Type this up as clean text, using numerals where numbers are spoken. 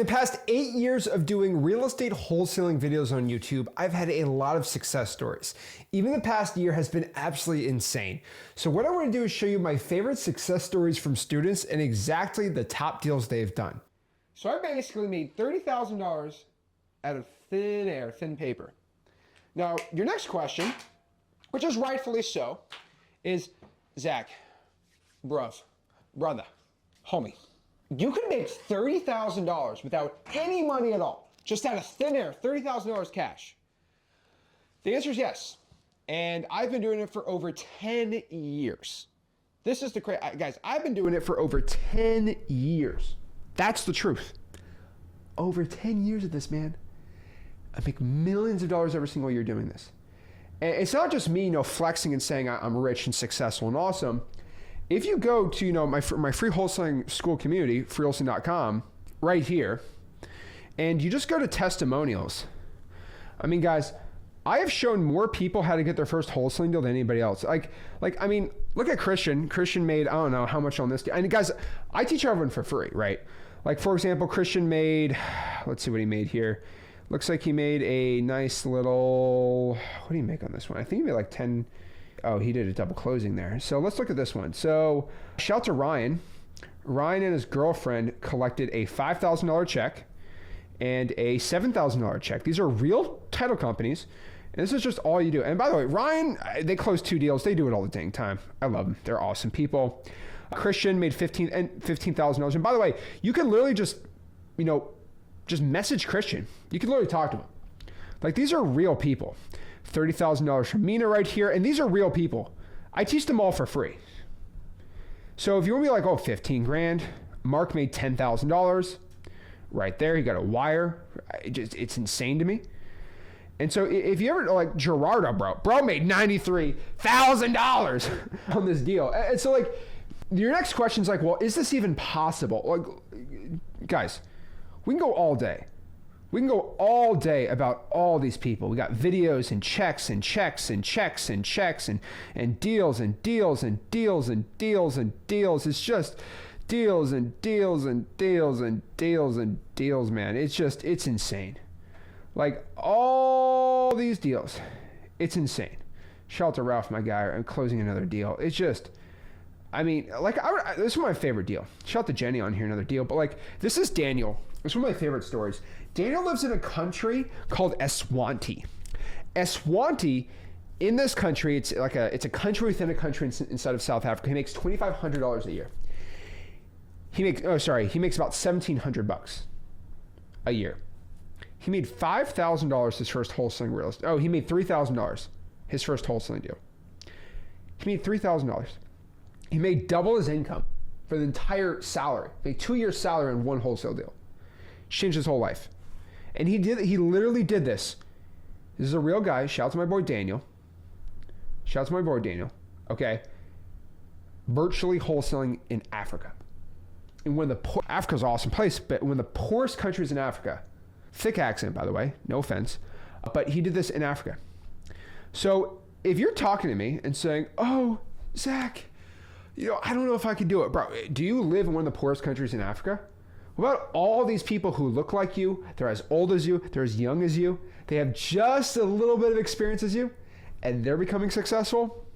In the past 8 years of doing real estate wholesaling videos on YouTube, I've had a lot of success stories. Even the past year has been absolutely insane. So what I want to do is show you my favorite success stories from students and exactly the top deals they've done. So I basically made $30,000 out of thin air, thin paper. Now, your next question, which is rightfully so, is, Zach, brother, homie, you could make $30,000 without any money at all, just out of thin air, $30,000 cash. The answer is yes. And I've been doing it for over 10 years. This is the crazy, guys, I've been doing it for over 10 years. That's the truth. Over 10 years of this, man. I make millions of dollars every single year doing this. And it's not just me, flexing and saying I'm rich and successful and awesome. If you go to, my free wholesaling school community, freewholesaling.com, right here, and you just go to testimonials. I mean, guys, I have shown more people how to get their first wholesaling deal than anybody else. I mean, look at Christian. Christian made, I don't know how much on this deal. And guys, I teach everyone for free, right? Like, for example, Christian made, let's see what he made here. Looks like he made a nice little, what did he make on this one? I think he made like 10. Oh, he did a double closing there. So let's look at this one. So shout out to Ryan. Ryan and his girlfriend collected a $5,000 check and a $7,000 check. These are real title companies. And this is just all you do. And by the way, Ryan, they closed 2 deals. They do it all the dang time. I love them. They're awesome people. Christian made $15,000. And by the way, you can literally just message Christian. You can literally talk to him. Like, these are real people. $30,000 from Mina right here. And these are real people. I teach them all for free. So if you want to be like, 15 grand, Mark made $10,000 right there. He got a wire. It's insane to me. And so if you ever, like Gerardo, bro made $93,000 on this deal. And so your next question is like, well, is this even possible? Like, guys, we can go all day. We can go all day about all these people. We got videos and checks and checks and checks and checks and deals and deals and deals and deals and deals. It's just deals and deals and deals and deals and deals, man. It's insane. Like, all these deals, it's insane. Shout out to Ralph, my guy. I'm closing another deal. It's just, this is my favorite deal. Shout out to Jenny on here, another deal. But this is Daniel. It's one of my favorite stories. Daniel lives in a country called Eswatini. Eswatini, in this country, it's a country within a country inside of South Africa. He makes $2,500 a year. He makes about $1,700 a year. He made $5,000 his first wholesaling real estate. Oh, he made $3,000 his first wholesaling deal. He made $3,000. He made double his income for the entire salary. He made 2 years' salary in one wholesale deal. Changed his whole life. And he literally did this. This is a real guy. Shout out to my boy Daniel. Okay. Virtually wholesaling in Africa. And Africa's an awesome place, but one of the poorest countries in Africa. Thick accent, by the way, no offense. But he did this in Africa. So if you're talking to me and saying, oh, Zach, I don't know if I could do it. Bro, do you live in one of the poorest countries in Africa? What about all these people who look like you? They're as old as you. They're as young as you. They have just a little bit of experience as you, and they're becoming successful.